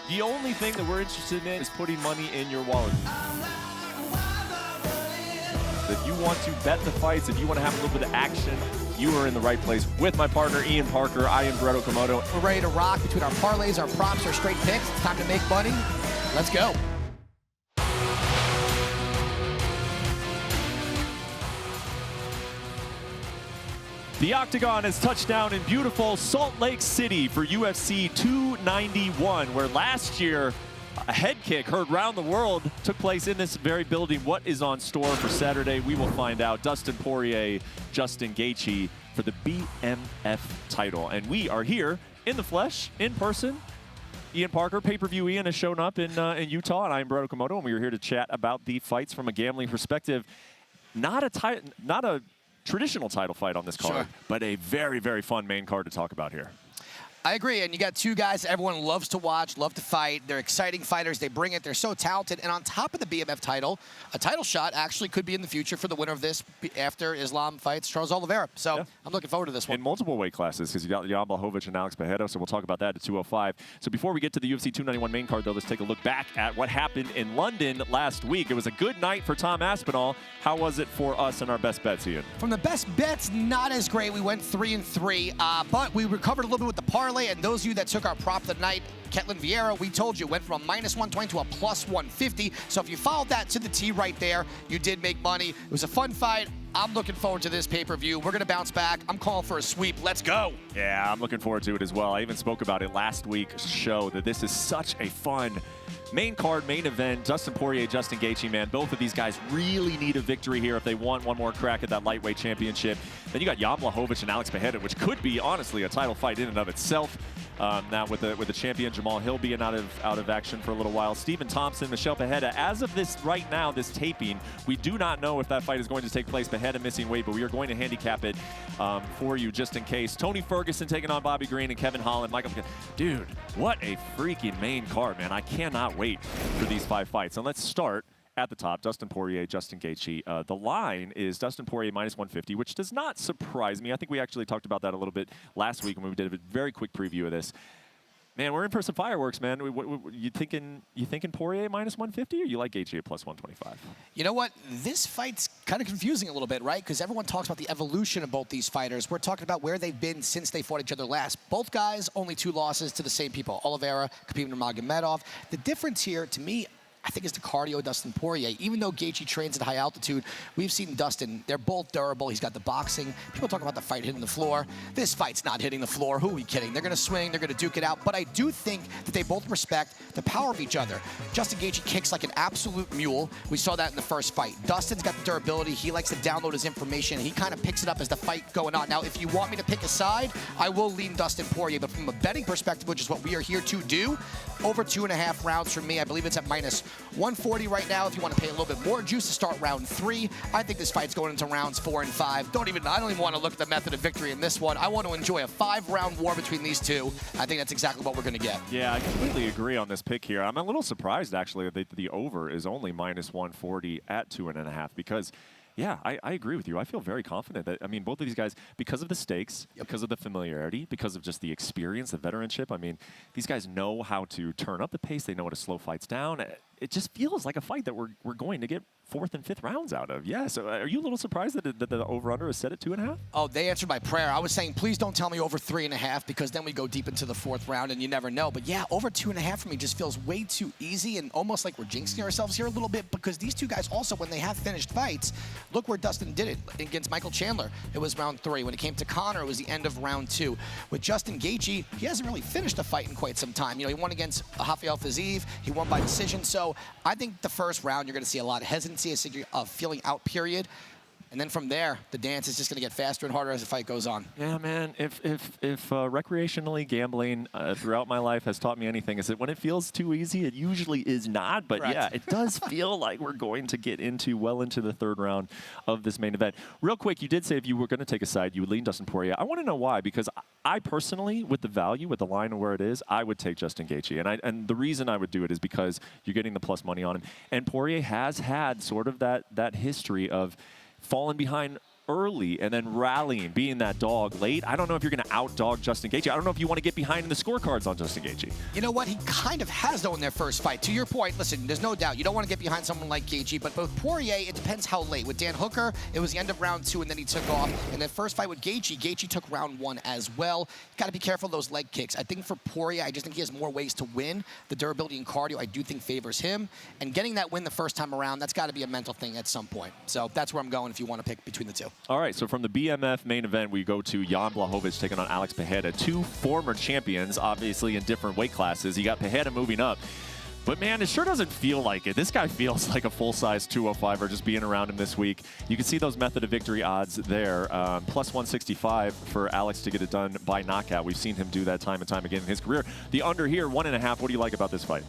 The only thing that we're interested in is putting money in your wallet. If you want to bet the fights, if you want to have a little bit of action, you are in the right place. With my partner, Ian Parker, I am Okamoto. We're ready to rock between our parlays, our props, our straight picks. It's time to make money. Let's go. The Octagon has touched down in beautiful Salt Lake City for UFC 291, where last year a head kick heard round the world took place in this very building. What is on store for Saturday? We will find out. Dustin Poirier, Justin Gaethje for the BMF title. And we are here in the flesh, in person. Ian Parker, pay-per-view Ian, has shown up in Utah, and I'm Okamoto, and we are here to chat about the fights from a gambling perspective. Not a traditional title fight on this card, sure, but a very, very fun main card to talk about here. I agree, and you got two guys everyone loves to watch, love to fight. They're exciting fighters. They bring it. They're so talented. And on top of the BMF title, a title shot actually could be in the future for the winner of this after Islam fights Charles Oliveira. So yeah, I'm looking forward to this one. In multiple weight classes, because you got Jan Blachowicz and Alex Pereira, so we'll talk about that at 205. So before we get to the UFC 291 main card, though, let's take a look back at what happened in London last week. It was a good night for Tom Aspinall. How was it for us and our best bets, Ian? From the best bets, not as great. We went 3-3, but we recovered a little bit with the parlay, and those of you that took our prop of the night, Ketlin Vieira, we told you, went from a -120 to a +150. So if you followed that to the T right there, you did make money. It was a fun fight. I'm looking forward to this pay-per-view. We're going to bounce back. I'm calling for a sweep. Let's go. Yeah, I'm looking forward to it as well. I even spoke about it last week's show that this is such a fun main card, main event. Dustin Poirier, Justin Gaethje, man, both of these guys really need a victory here if they want one more crack at that lightweight championship. Then you got Jan Blachowicz and Alex Pereira, which could be, honestly, a title fight in and of itself. Now with the champion Jamal Hill being out of action for a little while, Stephen Thompson, Michelle Pereira. As of this right now, this taping, we do not know if that fight is going to take place. Pereira missing weight, but we are going to handicap it for you just in case. Tony Ferguson taking on Bobby Green and Kevin Holland. Michael, dude, what a freaking main card, man! I cannot wait for these 5 fights. And let's start at the top, Dustin Poirier, Justin Gaethje. The line is Dustin Poirier -150, which does not surprise me. I think we actually talked about that a little bit last week when we did a very quick preview of this. Man, we're in for some fireworks, man. You thinking Poirier -150, or you like Gaethje at +125? You know what? This fight's kind of confusing a little bit, right? Because everyone talks about the evolution of both these fighters. We're talking about where they've been since they fought each other last. Both guys, only 2 losses to the same people, Oliveira, Khabib Nurmagomedov. The difference here, to me, I think, is the cardio of Dustin Poirier. Even though Gaethje trains at high altitude, we've seen Dustin. They're both durable. He's got the boxing. People talk about the fight hitting the floor. This fight's not hitting the floor. Who are we kidding? They're going to swing. They're going to duke it out. But I do think that they both respect the power of each other. Justin Gaethje kicks like an absolute mule. We saw that in the first fight. Dustin's got the durability. He likes to download his information. He kind of picks it up as the fight going on. Now, if you want me to pick a side, I will lean Dustin Poirier. But from a betting perspective, which is what we are here to do, over 2.5 rounds for me. I believe it's at -140 right now. If you want to pay a little bit more juice to start round 3, I think this fight's going into rounds 4 and 5. I don't even want to look at the method of victory in this one. I want to enjoy a 5-round war between these two. I think that's exactly what we're going to get. Yeah, I completely agree on this pick here. I'm a little surprised, actually, that the over is only -140 at 2.5 because, yeah, I agree with you. I feel very confident that, I mean, both of these guys, because of the stakes, because of the familiarity, because of just the experience, the veteranship, I mean, these guys know how to turn up the pace. They know how to slow fights down. It just feels like a fight that we're going to get 4th and 5th rounds out of. Yeah, so are you a little surprised that the over-under is set at 2.5? Oh, they answered my prayer. I was saying, please don't tell me over 3.5 because then we go deep into the 4th round and you never know. But yeah, over 2.5 for me just feels way too easy and almost like we're jinxing ourselves here a little bit because these two guys also, when they have finished fights, look where Dustin did it against Michael Chandler. It was round 3. When it came to Conor, it was the end of round 2. With Justin Gaethje, he hasn't really finished a fight in quite some time. You know, he won against Rafael Fiziev. He won by decision. So I think the first round, you're going to see a lot of hesitancy, a feeling out period. And then from there, the dance is just going to get faster and harder as the fight goes on. Yeah, man. If recreationally gambling throughout my life has taught me anything, is that when it feels too easy, it usually is not. But yeah, it does feel like we're going to get well into the 3rd round of this main event. Real quick, you did say if you were going to take a side, you would lean Dustin Poirier. I want to know why, because I personally, with the value, with the line and where it is, I would take Justin Gaethje. And the reason I would do it is because you're getting the plus money on him. And Poirier has had sort of that history of fallen behind early and then rallying, being that dog late, I don't know if you're going to outdog Justin Gaethje. I don't know if you want to get behind in the scorecards on Justin Gaethje. You know what? He kind of has, though, in their first fight. To your point, listen, there's no doubt. You don't want to get behind someone like Gaethje, but with Poirier, it depends how late. With Dan Hooker, it was the end of round 2, and then he took off. In that first fight with Gaethje took round 1 as well. Got to be careful of those leg kicks. I think for Poirier, I just think he has more ways to win. The durability and cardio, I do think, favors him. And getting that win the first time around, that's got to be a mental thing at some point. So that's where I'm going if you want to pick between the two. All right, so from the BMF main event, we go to Jan Blachowicz taking on Alex Pereira, 2 former champions, obviously in different weight classes. You got Pereira moving up. But, man, it sure doesn't feel like it. This guy feels like a full-size 205er just being around him this week. You can see those method of victory odds there. Plus 165 for Alex to get it done by knockout. We've seen him do that time and time again in his career. The under here, 1.5. What do you like about this fight?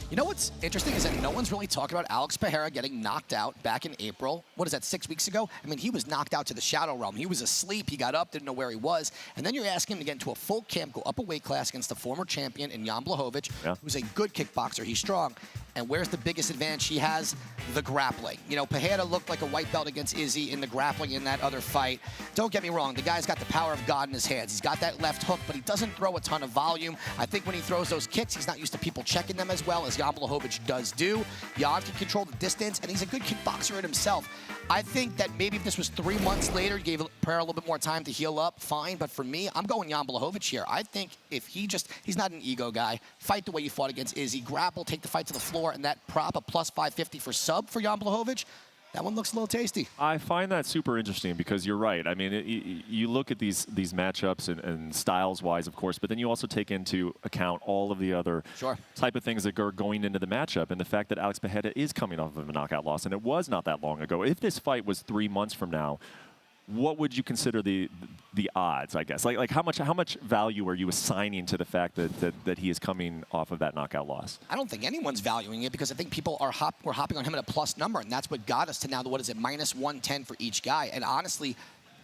You know what's interesting is that no one's really talking about Alex Pereira getting knocked out back in April. What is that, 6 weeks ago? I mean, he was knocked out to the shadow realm. He was asleep. He got up, didn't know where he was. And then you're asking him to get into a full camp, go up a weight class against the former champion in Jan Blachowicz, who's a good kickboxer. He's strong. And where's the biggest advantage he has? The grappling. You know, Pereira looked like a white belt against Izzy in the grappling in that other fight. Don't get me wrong. The guy's got the power of God in his hands. He's got that left hook, but he doesn't throw a ton of volume. I think when he throws those kicks, he's not used to people checking them as well as Jan Blachowicz does do. Jan can control the distance, and he's a good kickboxer in himself. I think that maybe if this was 3 months later, gave Pereira a little bit more time to heal up, fine. But for me, I'm going Jan Blachowicz here. I think if he's not an ego guy, fight the way you fought against Izzy, grapple, take the fight to the floor, and that prop, a plus 550 for sub for Jan Blachowicz, that one looks a little tasty. I find that super interesting because you're right. I mean, you look at these matchups and styles-wise, of course, but then you also take into account all of the other type of things that are going into the matchup, and the fact that Alex Pereira is coming off of a knockout loss, and it was not that long ago. If this fight was 3 months from now, what would you consider the odds, I guess? Like how much value are you assigning to the fact that he is coming off of that knockout loss? I don't think anyone's valuing it because I think people are hopping on him at a plus number, and that's what got us to now, what is it, minus 110 for each guy. And honestly,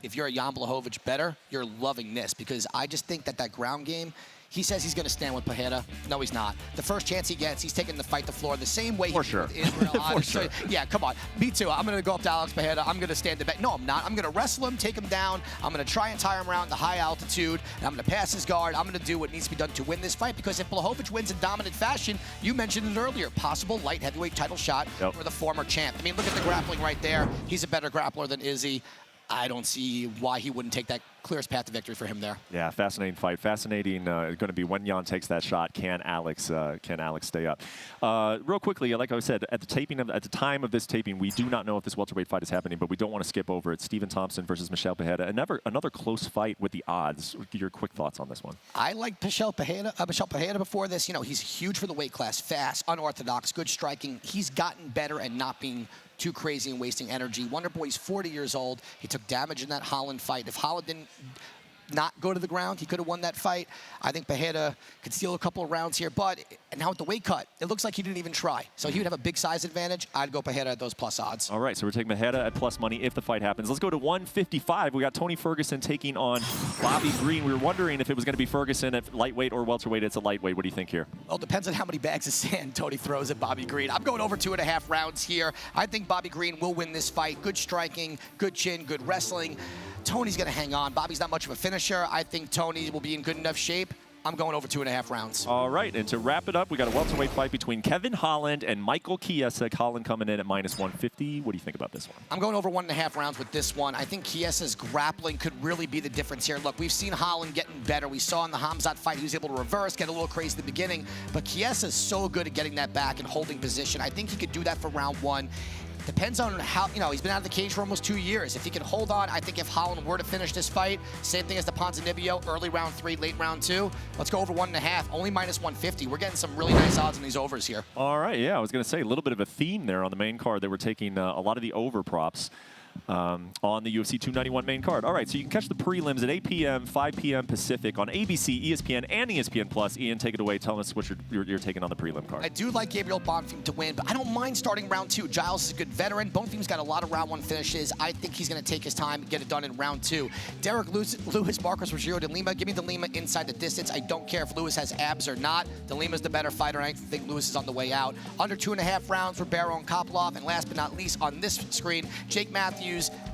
if you're a Jan Blachowicz bettor, you're loving this because I just think that ground game, he says he's going to stand with Pereira. No, he's not. The first chance he gets, he's taking the fight to the floor the same way he did with Israel. For sure. Yeah, come on. Me too. I'm going to go up to Alex Pereira. I'm going to stand the back. No, I'm not. I'm going to wrestle him, take him down. I'm going to try and tire him around the high altitude. And I'm going to pass his guard. I'm going to do what needs to be done to win this fight because if Blachowicz wins in dominant fashion, you mentioned it earlier, possible light heavyweight title shot for the former champ. I mean, look at the grappling right there. He's a better grappler than Izzy. I don't see why he wouldn't take that clearest path to victory for him there. Yeah, fascinating fight. Fascinating going to be when Jan takes that shot. Can Alex stay up? Real quickly, like I said, at the time of this taping, we do not know if this welterweight fight is happening, but we don't want to skip over it. Stephen Thompson versus Michel Pereira. Another close fight with the odds. Your quick thoughts on this one? I like Michel Pereira before this. You know, he's huge for the weight class, fast, unorthodox, good striking. He's gotten better at not being too crazy and wasting energy. Wonder Boy's 40 years old. He took damage in that Holland fight. If Holland didn't not go to the ground, he could have won that fight. I think Pereira could steal a couple of rounds here, but now with the weight cut, it looks like he didn't even try. So he would have a big size advantage. I'd go Pereira at those plus odds. All right, so we're taking Pereira at plus money if the fight happens. Let's go to 155. We got Tony Ferguson taking on Bobby Green. We were wondering if it was going to be Ferguson at lightweight or welterweight. It's a lightweight. What do you think here? Well, it depends on how many bags of sand Tony throws at Bobby Green. I'm going over 2.5 rounds here. I think Bobby Green will win this fight. Good striking, good chin, good wrestling. Tony's going to hang on. Bobby's not much of a finisher. I think Tony will be in good enough shape. I'm going over 2.5 rounds. All right, and to wrap it up, we got a welterweight fight between Kevin Holland and Michael Chiesa. Holland coming in at minus 150. What do you think about this one? I'm going over 1.5 rounds with this one. I think Chiesa's grappling could really be the difference here. Look, we've seen Holland getting better. We saw in the Hamzat fight he was able to reverse, get a little crazy at the beginning, but Chiesa's so good at getting that back and holding position. I think he could do that for round 1. Depends on how, he's been out of the cage for almost 2 years. If he can hold on, I think if Holland were to finish this fight, same thing as the Ponzinibbio, early round 3, late round 2. Let's go over 1.5, only minus 150. We're getting some really nice odds in these overs here. All right, yeah, I was going to say a little bit of a theme there on the main card. They were taking a lot of the over props on the UFC 291 main card. All right, so you can catch the prelims at 8 p.m., 5 p.m. Pacific on ABC, ESPN, and ESPN+. Ian, take it away. Tell us what you're taking on the prelim card. I do like Gabriel Bonfim to win, but I don't mind starting round 2. Giles is a good veteran. Bonfim's got a lot of round 1 finishes. I think he's going to take his time and get it done in round 2. Derek Lewis, Marcos Rogerio de Lima. Give me de Lima inside the distance. I don't care if Lewis has abs or not. De Lima's the better fighter, and I think Lewis is on the way out. Under 2.5 rounds for Barrow and Kopilov. And last but not least, on this screen, Jake Matthews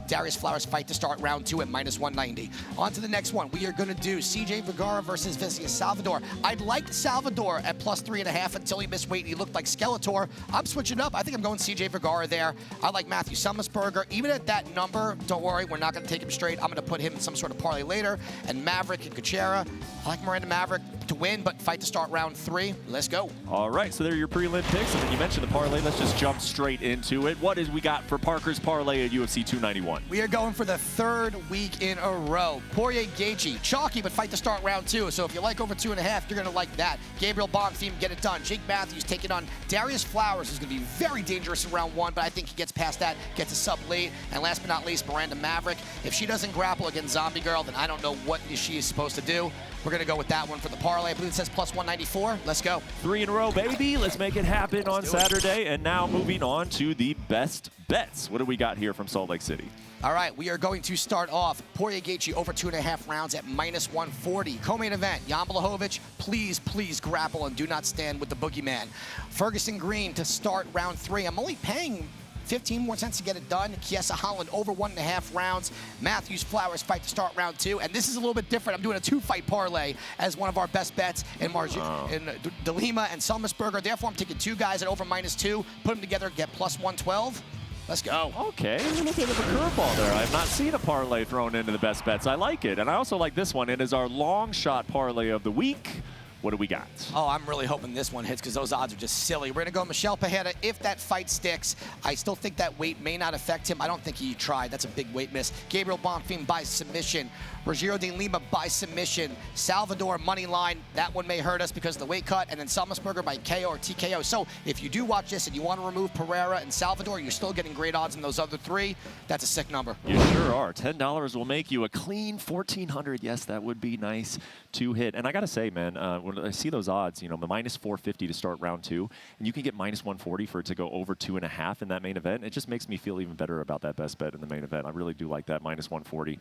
Darius Flowers fight to start round 2 at -190. On to the next one. We are going to do CJ Vergara versus Vicious Salvador. I'd liked Salvador at +3.5 until he missed weight and he looked like Skeletor. I'm switching up. I think I'm going CJ Vergara there. I like Matthew Summersberger. Even at that number, don't worry, we're not going to take him straight. I'm going to put him in some sort of parlay later. And Maverick and Kuchera. I like Miranda Maverick to win, but fight to start round 3. Let's go. All right, so there are your prelim picks. And then you mentioned the parlay. Let's just jump straight into it. What is we got for Parker's parlay at UFC 291? We are going for the 3rd week in a row. Poirier Gaethje, chalky, but fight to start round 2. So if you like over 2.5, you're going to like that. Gabriel Bonfim, get it done. Jake Matthews taking on Darius Flowers, who's going to be very dangerous in round 1, but I think he gets past that, gets a sub late. And last but not least, Miranda Maverick. If she doesn't grapple against Zombie Girl, then I don't know what she is supposed to do. We're going to go with that one for the parlay. I believe it says +194. Let's go. 3 in a row, baby. Let's make it happen on Saturday. And now moving on to the best bets. What do we got here from Salt Lake City? All right, we are going to start off Poirier Gaethje over 2.5 rounds at -140. Co-main event, Jan Blachowicz, please grapple and do not stand with the boogeyman. Ferguson Green to start round 3. I'm only paying 15 more cents to get it done. Kiesa Holland over 1.5 rounds. Matthews Flowers fight to start round 2. And this is a little bit different. I'm doing a 2-fight parlay as one of our best bets in DeLima and Summersberger. Therefore, I'm taking 2 guys at over -2. Put them together, get +112. Let's go. Okay, a little bit of a curveball there. I have not seen a parlay thrown into the best bets. I like it. And I also like this one. It is our long shot parlay of the week. What do we got? Oh, I'm really hoping this one hits because those odds are just silly. We're going to go Michel Pereira if that fight sticks. I still think that weight may not affect him. I don't think he tried. That's a big weight miss. Gabriel Bonfim by submission. Rogério de Lima by submission. Salvador money line. That one may hurt us because of the weight cut. And then Summersberger by KO or TKO. So if you do watch this and you want to remove Pereira and Salvador, you're still getting great odds in those other 3. That's a sick number. You sure are. $10 will make you a clean 1,400. Yes, that would be nice to hit. And I got to say, man, when I see those odds, you know, the -450 to start round 2, and you can get -140 for it to go over 2.5 in that main event. It just makes me feel even better about that best bet in the main event. I really do like that -140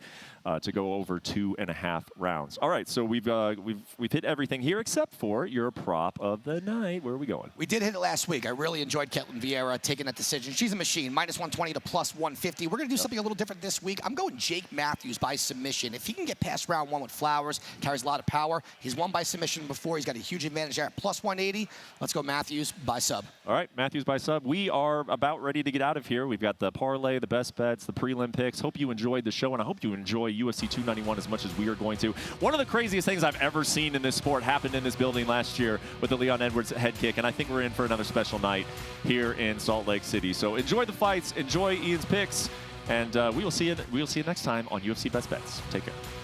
to go over 2.5 rounds. All right, so we've hit everything here except for your prop of the night. Where are we going? We did hit it last week. I really enjoyed Ketlin Vieira taking that decision. She's a machine. -120 to +150. We're going to do something a little different this week. I'm going Jake Matthews by submission. If he can get past round 1 with Flowers, carries a lot of power. He's won by submission before. He's got a huge advantage there at +180. Let's go Matthews by sub. All right, Matthews by sub. We are about ready to get out of here. We've got the parlay, the best bets, the prelim picks. Hope you enjoyed the show, and I hope you enjoy UFC 291 as much as we are going to. One of the craziest things I've ever seen in this sport happened in this building last year with the Leon Edwards head kick, and I think we're in for another special night here in Salt Lake City. So enjoy the fights, enjoy Ian's picks, and we will see you next time on UFC Best Bets. Take care.